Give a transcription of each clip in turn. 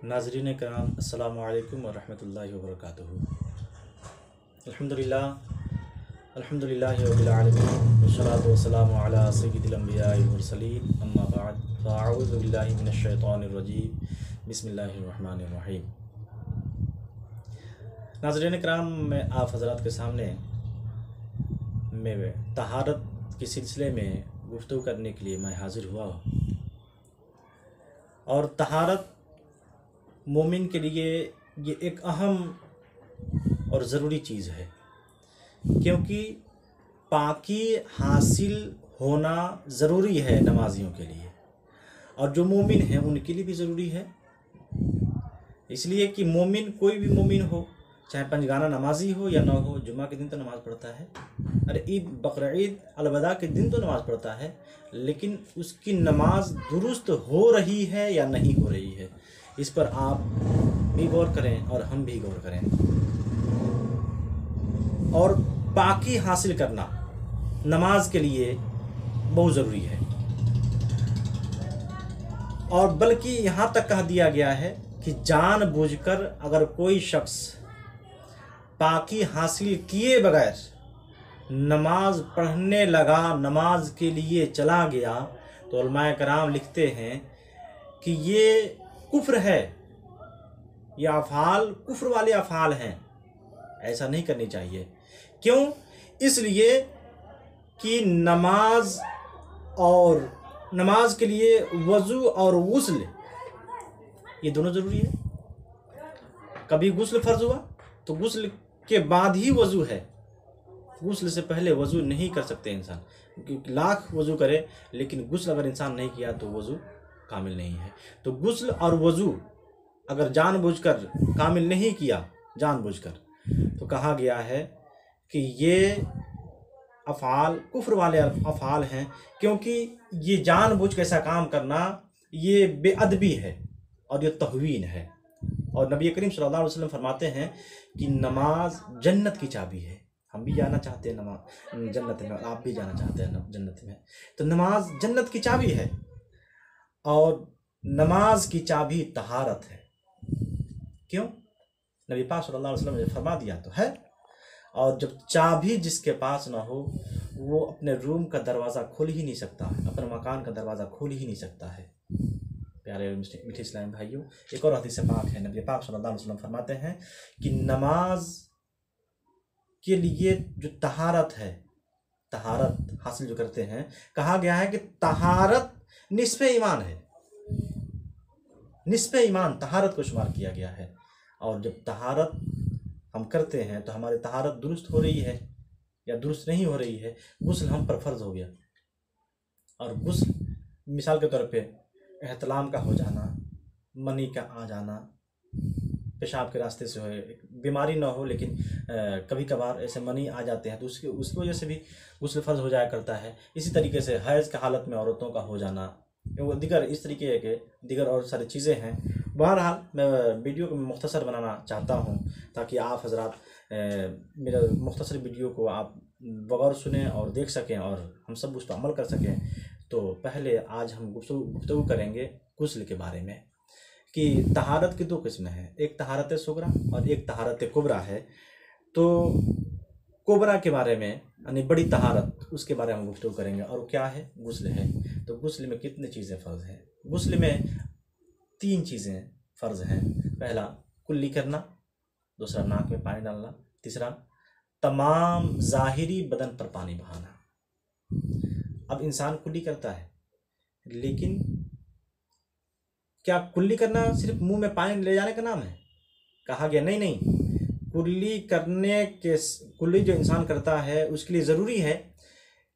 नाज़रीन कराम अस्सलामु अलैकुम व रहमतुल्लाहि व बरकातुहू। अल्हम्दुलिल्लाहि रब्बिल आलमीन वस्सलातु वस्सलामु अला सय्यिदिल अंबिया'i वल मुरसलीन अम्मा बअद फ़अऊज़ु बिल्लाहि मिनश शैतानिर रजीम बिस्मिल्लाहिर रहमानिर रहीम। नाज़रीन कराम, मैं आप हज़रात के सामने में तहारत के सिलसिले में गुफ्तगू करने के लिए मैं हाज़िर हुआ हूँ। और तहारत मोमिन के लिए ये एक अहम और ज़रूरी चीज़ है, क्योंकि पाकी हासिल होना ज़रूरी है नमाजियों के लिए, और जो मोमिन हैं उनके लिए भी ज़रूरी है। इसलिए कि मोमिन, कोई भी मोमिन हो, चाहे पंजगाना नमाजी हो या ना हो, जुम्मा के दिन तो नमाज़ पढ़ता है, अरे ईद बकरीद अलविदा के दिन तो नमाज़ पढ़ता है, लेकिन उसकी नमाज दुरुस्त हो रही है या नहीं हो रही है, इस पर आप भी गौर करें और हम भी गौर करें। और पाकी हासिल करना नमाज के लिए बहुत ज़रूरी है। और बल्कि यहाँ तक कह दिया गया है कि जानबूझकर अगर कोई शख्स पाकी हासिल किए बगैर नमाज पढ़ने लगा, नमाज के लिए चला गया, तो उलमाए कराम लिखते हैं कि ये कुफ्र है, ये अफ़ाल कुफ्र वाले अफ़ाल हैं। ऐसा नहीं करनी चाहिए। क्यों? इसलिए कि नमाज के लिए वज़ू और गुस्ल ये दोनों ज़रूरी है। कभी गुस्ल फ़र्ज़ हुआ तो गुस्ल के बाद ही वज़ू है, गुस्ल से पहले वज़ू नहीं कर सकते इंसान। क्योंकि लाख वज़ू करे लेकिन गुस्ल अगर इंसान नहीं किया तो वज़ू कामिल नहीं है। तो गुस्ल और वज़ू अगर जानबूझकर कामिल नहीं किया, जानबूझकर, तो कहा गया है कि ये अफ़ाल कुफ्र वाले अफ़ाल हैं, क्योंकि ये जानबूझ के ऐसा काम करना ये बेअदबी है और ये तहवीन है। और नबी करीम सल्लल्लाहु अलैहि वसल्लम फरमाते हैं कि नमाज जन्नत की चाबी है। हम भी जाना चाहते हैं नमाज जन्नत में, और आप भी जाना चाहते हैं जन्नत में। तो नमाज जन्नत की चाबी है, और नमाज की चाबी तहारत है। क्यों? नबी पाक सल्लल्लाहु अलैहि वसल्लम ने फरमा दिया तो है। और जब चाबी जिसके पास ना हो, वो अपने रूम का दरवाज़ा खोल ही नहीं सकता है, अपने मकान का दरवाज़ा खोल ही नहीं सकता है। प्यारे मीठे इस्लाम भाइयों, एक और हदीस पाक है, नबी पाक सल्लल्लाहु अलैहि वसल्लम फरमाते हैं कि नमाज के लिए जो तहारत है, तहारत हासिल जो करते हैं, कहा गया है कि तहारत निस्फ़े ईमान है। निस्फ़े ईमान तहारत को शुमार किया गया है। और जब तहारत हम करते हैं तो हमारी तहारत दुरुस्त हो रही है या दुरुस्त नहीं हो रही है, गुस्ल हम पर फ़र्ज़ हो गया। और गुस्ल मिसाल के तौर पे एहतलाम का हो जाना, मनी का आ जाना, पेशाब के रास्ते से हो, बीमारी ना हो लेकिन कभी कभार ऐसे मनी आ जाते हैं, तो उसकी वजह से भी गुस्ल फ़र्ज़ हो जाया करता है। इसी तरीके से हैज़ की हालत में औरतों का हो जाना, वो दिगर इस तरीके के दिगर और सारी चीज़ें हैं। बहरहाल मैं वीडियो को मुख्तसर बनाना चाहता हूँ ताकि आप हज़रात मेरा मुख्तसर वीडियो को आप बगौर सुने और देख सकें और हम सब उस पर अमल कर सकें। तो पहले आज हम गुफ्तगू करेंगे गुस्ल के बारे में कि तहारत की दो किस्में हैं, एक तहारत सुगरा और एक तहारत कुबरा है। तो कुबरा के बारे में यानी बड़ी तहारत, उसके बारे में हम गुफ्तगू करेंगे। और क्या है? गुस्ल है। तो गुस्ल में कितनी चीज़ें फ़र्ज़ हैं? गुस्ल में 3 चीज़ें फ़र्ज़ हैं। पहला कुल्ली करना, दूसरा नाक में पानी डालना, तीसरा तमाम ज़ाहिरी बदन पर पानी बहाना। अब इंसान कुल्ली करता है, लेकिन क्या कुल्ली करना सिर्फ मुंह में पानी ले जाने का नाम है? कहा गया नहीं, कुल्ली जो इंसान करता है उसके लिए ज़रूरी है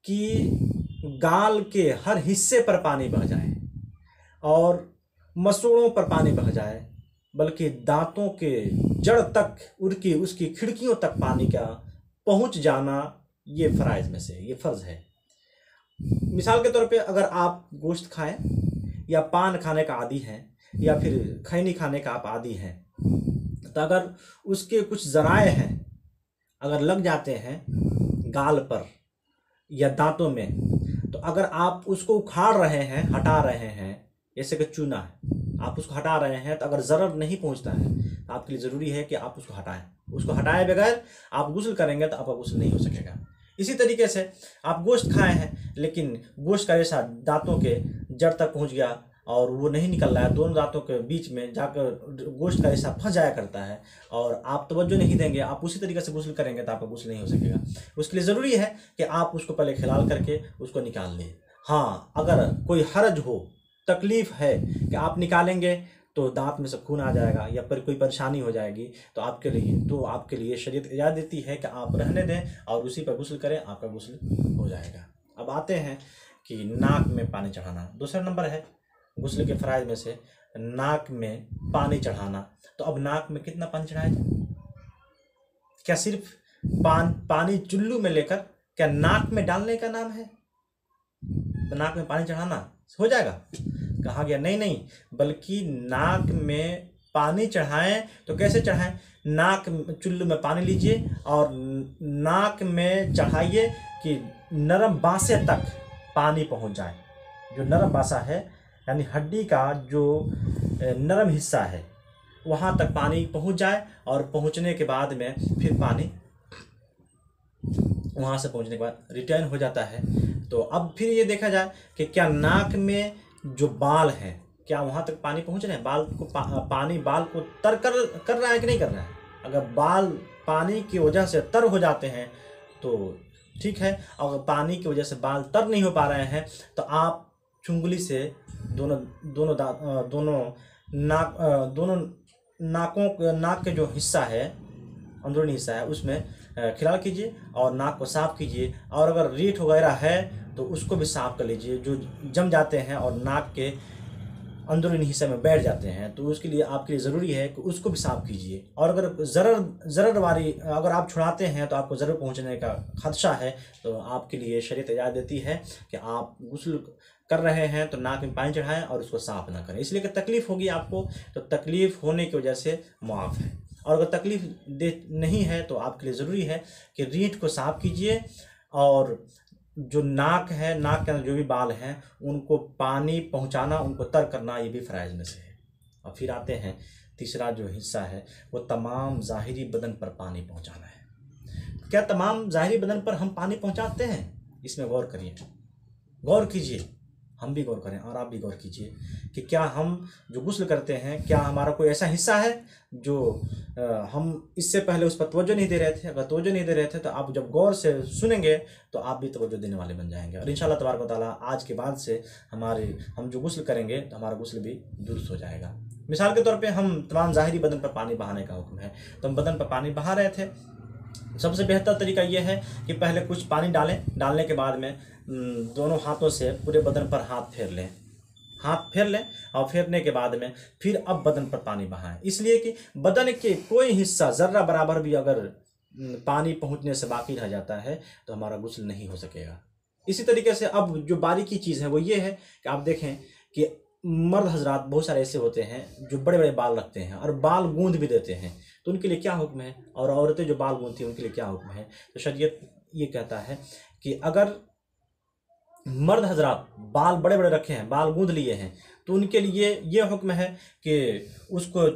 कि गाल के हर हिस्से पर पानी बह जाए और मसूड़ों पर पानी बह जाए, बल्कि दांतों के जड़ तक, उसकी खिड़कियों तक पानी का पहुंच जाना, ये फ़राइज़ में से ये फ़र्ज़ है। मिसाल के तौर पे अगर आप गोश्त खाएं या पान खाने का आदी हैं या फिर खैनी खाने का आप आदी हैं, तो अगर उसके कुछ ज़राए हैं अगर लग जाते हैं गाल पर या दांतों में, तो अगर आप उसको उखाड़ रहे हैं, हटा रहे हैं, जैसे कि चूना है, आप उसको हटा रहे हैं, तो अगर ज़रर नहीं पहुंचता है तो आपके लिए ज़रूरी है कि आप उसको हटाएं। उसको हटाए बगैर आप गुस्ल करेंगे तो आपका गुस्ल नहीं हो सकेगा। इसी तरीके से आप गोश्त खाए हैं, लेकिन गोश्त का रेशा दांतों के जड़ तक पहुंच गया और वो नहीं निकल रहा है, दोनों दांतों के बीच में जाकर गोश्त का रेशा फंस जाया करता है, और आप तवज्जो नहीं देंगे, आप उसी तरीके से गुस्ल करेंगे तो आपका गुस्ल नहीं हो सकेगा। उसके लिए ज़रूरी है कि आप उसको पहले खिलाल करके उसको निकाल लें। हाँ, अगर कोई हर्ज हो, तकलीफ़ है कि आप निकालेंगे तो दांत में से खून आ जाएगा या फिर कोई परेशानी हो जाएगी, तो आपके लिए शरीयत इजाज़त देती है कि आप रहने दें और उसी पर गुस्ल करें, आपका गुस्ल हो जाएगा। अब आते हैं कि नाक में पानी चढ़ाना। दूसरा नंबर है गुस्ल के फ़राइज़ में से नाक में पानी चढ़ाना। तो अब नाक में कितना पानी चढ़ाया जाए? क्या सिर्फ पानी चुल्लू में लेकर क्या नाक में डालने का नाम है? तो नाक में पानी चढ़ाना हो जाएगा? कहा गया नहीं, बल्कि नाक में पानी चढ़ाएं तो कैसे चढ़ाएं? चुल्लू में पानी लीजिए और नाक में चढ़ाइए कि नरम बासे तक पानी पहुंच जाए। जो नरम बासा है यानी हड्डी का जो नरम हिस्सा है वहाँ तक पानी पहुंच जाए, और पहुंचने के बाद में फिर पानी वहाँ से पहुंचने के बाद रिटर्न हो जाता है। तो अब फिर ये देखा जाए कि क्या नाक में जो बाल हैं क्या वहाँ तक पानी पहुँच रहे हैं? पानी बाल को तर कर रहा है कि नहीं कर रहा है? अगर बाल पानी की वजह से तर हो जाते हैं तो ठीक है, अगर पानी की वजह से बाल तर नहीं हो पा रहे हैं तो आप चुंगली से नाक के जो हिस्सा है, अंदरूनी हिस्सा है, उसमें खिलाल कीजिए और नाक को साफ़ कीजिए। और अगर रीठ वगैरह है तो उसको भी साफ़ कर लीजिए, जो जम जाते हैं और नाक के अंदरूनी हिस्से में बैठ जाते हैं, तो उसके लिए आपके लिए ज़रूरी है कि उसको भी साफ़ कीजिए। और अगर ज़रर वाली अगर आप छुड़ाते हैं तो आपको ज़रर पहुंचने का खदशा है, तो आपके लिए शरीयत इजाज़त देती है कि आप गुस्ल कर रहे हैं तो नाक में पानी चढ़ाएं और उसको साफ़ ना करें, इसलिए कि तकलीफ़ होगी आपको, तो तकलीफ़ होने की वजह से मुआफ़ है। और अगर तकलीफ़ नहीं है तो आपके लिए ज़रूरी है कि रीठ को साफ़ कीजिए, और जो नाक है, नाक के अंदर जो भी बाल हैं उनको पानी पहुंचाना, उनको तर करना, ये भी फ़राइज़ में से है। और फिर आते हैं तीसरा जो हिस्सा है वो तमाम ज़ाहिरी बदन पर पानी पहुंचाना है। क्या तमाम ज़ाहिरी बदन पर हम पानी पहुंचाते हैं? इसमें गौर करिए, गौर कीजिए, हम भी गौर करें और आप भी गौर कीजिए कि क्या हम जो गुस्ल करते हैं, क्या हमारा कोई ऐसा हिस्सा है जो हम इससे पहले उस पर तवज्जो नहीं दे रहे थे? अगर तवज्जो नहीं दे रहे थे तो आप जब गौर से सुनेंगे तो आप भी तवज्जो देने वाले बन जाएंगे, और इंशाअल्लाह तबारक व तआला आज के बाद से हम जो गुस्ल करेंगे तो हमारा गुस्ल भी दुरुस्त हो जाएगा। मिसाल के तौर पर हम तमाम ज़ाहिरी बदन पर पानी बहाने का हुक्म है, तो हम बदन पर पानी बहा रहे थे। सबसे बेहतर तरीका यह है कि पहले कुछ पानी डालने के बाद में दोनों हाथों से पूरे बदन पर हाथ फेर लें और फेरने के बाद में फिर अब बदन पर पानी बहाएं, इसलिए कि बदन के कोई हिस्सा ज़र्रा बराबर भी अगर पानी पहुंचने से बाकी रह जाता है तो हमारा गुस्ल नहीं हो सकेगा। इसी तरीके से अब जो बारीकी चीज़ है वो ये है कि आप देखें कि मर्द हजरात बहुत सारे ऐसे होते हैं जो बड़े बड़े बाल रखते हैं और बाल गूंद भी देते हैं, तो उनके लिए क्या हुक्म है? और औरतें जो बाल गूंथती हैं उनके लिए क्या हुक्म है? तो शरीयत ये कहता है कि अगर मर्द हजरात बाल बड़े बड़े रखे हैं, बाल गूंद लिए हैं, तो उनके लिए ये हुक्म है कि उसको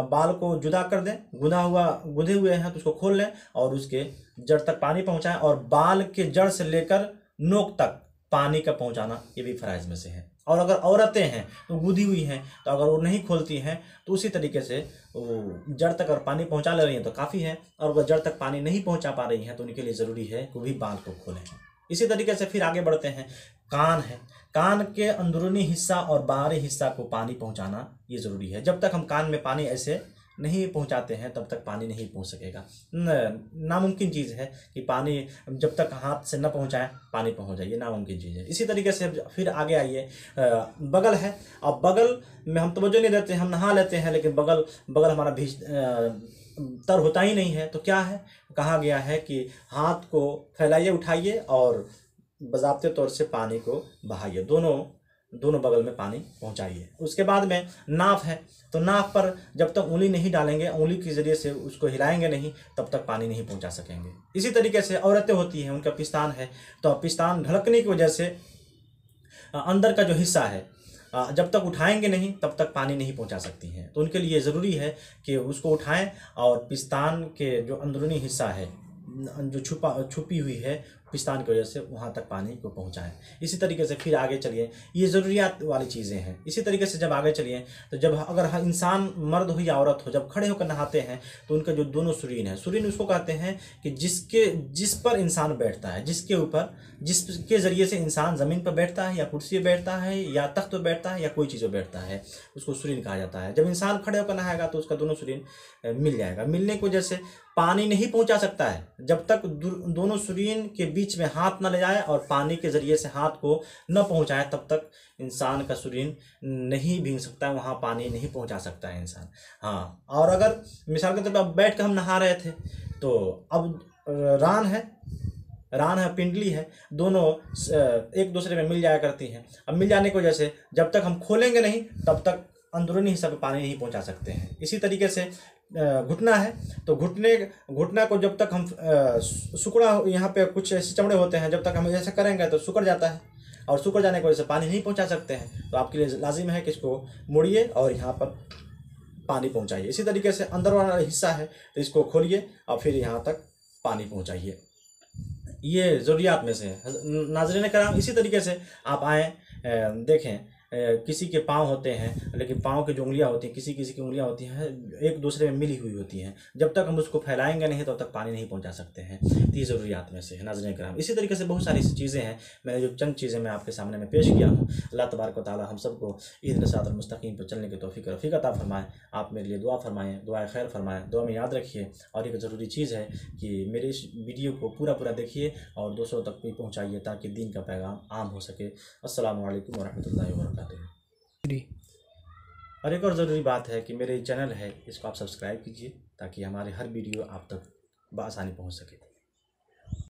बाल को जुदा कर दें, गुंदे हुए हैं तो उसको खोल लें और उसके जड़ तक पानी पहुंचाएं, और बाल के जड़ से लेकर नोक तक पानी का पहुंचाना ये भी फ़राइज़ में से है। और अगर औरतें हैं तो गुदी हुई हैं, तो अगर वो नहीं खोलती हैं तो उसी तरीके से वो जड़ तक अगर पानी पहुंचा ले रही हैं तो काफ़ी है, और अगर जड़ तक पानी नहीं पहुंचा पा रही हैं तो उनके लिए ज़रूरी है कि वो भी बाल को खोलें। इसी तरीके से फिर आगे बढ़ते हैं, कान है, कान के अंदरूनी हिस्सा और बाहरी हिस्सा को पानी पहुंचाना ये ज़रूरी है। जब तक हम कान में पानी ऐसे नहीं पहुंचाते हैं तब तक पानी नहीं पहुंच सकेगा। नामुमकिन चीज़ है कि पानी जब तक हाथ से न पहुंचाएं पानी पहुंच जाए, ये नामुमकिन चीज़ है। इसी तरीके से फिर आगे आइए, बगल है। अब बगल में हम तवज्जो नहीं देते, हम नहा लेते हैं लेकिन बगल हमारा भी तर होता ही नहीं है, तो क्या है? कहा गया है कि हाथ को फैलाइए, उठाइए और बाज़ाब्ते तौर से पानी को बहाइए, दोनों बगल में पानी पहुंचाइए। उसके बाद में नाफ है, तो नाफ पर जब तक उंगली नहीं डालेंगे, उंगली के ज़रिए से उसको हिलाएंगे नहीं, तब तक पानी नहीं पहुंचा सकेंगे। इसी तरीके से औरतें होती हैं, उनका पिस्तान है, तो पिस्तान ढलकने की वजह से अंदर का जो हिस्सा है जब तक उठाएंगे नहीं तब तक पानी नहीं पहुंचा सकती हैं। तो उनके लिए ज़रूरी है कि उसको उठाएं और पिस्तान के जो अंदरूनी हिस्सा है, जो छुपी हुई है पिस्तान की वजह से, वहाँ तक पानी को पहुँचाएँ। इसी तरीके से फिर आगे चलिए, ये ज़रूरियात वाली चीज़ें हैं। इसी तरीके से जब आगे चलिए तो जब अगर इंसान मर्द हो या औरत हो, जब खड़े होकर नहाते हैं तो उनका जो दोनों सुरीन है, सुरीन उसको कहते हैं कि जिस पर इंसान बैठता है, जिसके ज़रिए से इंसान ज़मीन पर बैठता है या कुर्सी पर बैठता है या तख्त पर बैठता है या कोई चीज़ पर बैठता है, उसको सुरीन कहा जाता है। जब इंसान खड़े होकर नहाएगा तो उसका दोनों सुरीन मिल जाएगा। मिलने की वजह से पानी नहीं पहुंचा सकता है जब तक दोनों सुरीन के बीच में हाथ न ले जाए और पानी के ज़रिए से हाथ को न पहुंचाए, तब तक इंसान का सुरीन नहीं भीग सकता है, वहाँ पानी नहीं पहुंचा सकता है इंसान। हाँ, और अगर मिसाल के तौर पर अब बैठ कर हम नहा रहे थे तो अब रान है, पिंडली है, दोनों एक दूसरे में मिल जाया करती हैं। अब मिल जाने की वजह से जब तक हम खोलेंगे नहीं तब तक अंदरूनी हिस्से पे पानी नहीं पहुंचा सकते हैं। इसी तरीके से घुटना है तो घुटना को जब तक हम सिकुड़ा, यहाँ पे कुछ ऐसे चमड़े होते हैं, जब तक हम ऐसा करेंगे तो सिकुड़ जाता है और सिकुड़ जाने की वजह से पानी नहीं पहुंचा सकते हैं। तो आपके लिए लाजिम है कि इसको मोड़िए और यहाँ पर पानी पहुंचाइए। इसी तरीके से अंदर वाला हिस्सा है तो इसको खोलिए और फिर यहाँ तक पानी पहुंचाइए। ये ज़रूरियात में से है। नाज़रीन कराम, इसी तरीके से आप आएँ, देखें किसी के पाँव होते हैं लेकिन पाँव की जो उंगलियाँ होती हैं, किसी की उंगलियाँ होती हैं एक दूसरे में मिली हुई होती हैं, जब तक हम उसको फैलाएंगे नहीं तब तक पानी नहीं पहुंचा सकते हैं। तो ये ज़रूरियात में से है नाज़रीन कराम। इसी तरीके से बहुत सारी ऐसी चीज़ें हैं, मैंने जो चंद चीज़ें मैं आपके सामने में पेश किया हूँ। अल्लाह तबारक व तआला हम सबको इहदिना सिरातल मुस्तकीम पर चलने की तौफीक रफ़ीक अता फरमाएँ। आप मेरे लिए दुआ फरमाएँ, दुआए खैर फरमाएँ, दुआ में याद रखिए। और एक ज़रूरी चीज़ है कि मेरे इस वीडियो को पूरा देखिए और दूसरों तक भी पहुँचाइए ताकि दीन का पैगाम आम हो सके। अस्सलामु अलैकुम वरहमतुल्लाहि वबरकातुहू। और एक और ज़रूरी बात है कि मेरे चैनल है, इसको आप सब्सक्राइब कीजिए ताकि हमारे हर वीडियो आप तक बआसानी पहुंच सके।